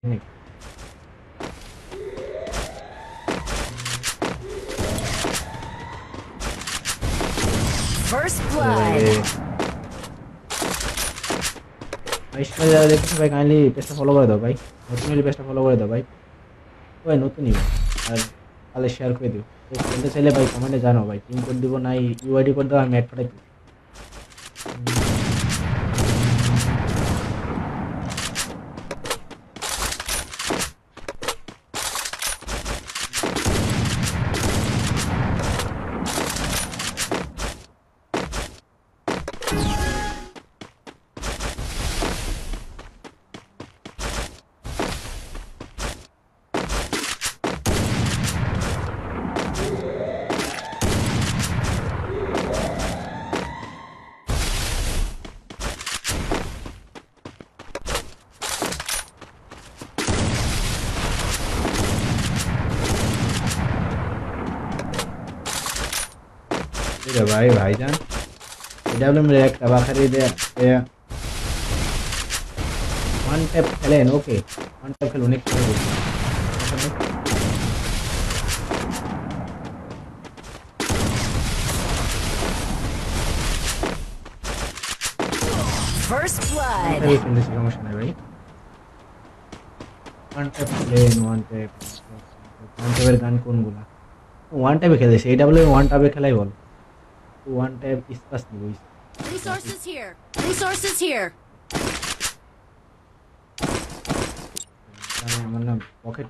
First blood. ভাই যারা দেখছেন ভাই কাইন্ডলি পেজটা ফলো করে দাও ভাই, নতুন হলে পেজটা ফলো করে দাও ভাই, ভাই নতুনই ভাই, আর তাহলে শেয়ার করে দিও। তো খেলতে চাইলে ভাই কমেন্টে জানাও ভাই, টিম কোড দিব না ইউআইডি কোড দাও, আমি অ্যাড পাঠাই দিই। ঠিক আছে ভাই ভাইজান, ডাব্লিউ মেরে একটা বাখারি দে ওয়ান ট্যাপ খেলেন, ওকে ওয়ান ট্যাপ খেলুন একটু। First blood. খেলতেছি সমস্যা নাই ভাই, ওয়ান ট্যাপ খেলেন, ওয়ান ট্যাপের গান কোনগুলা? ওয়ান ট্যাপে খেলেছে, এই ডাব্লিউ ওয়ান ট্যাপে খেলাই বল, ওয়ান ট্যাপ স্পাস নিব। Resources here. Resources here. আমার না পকেট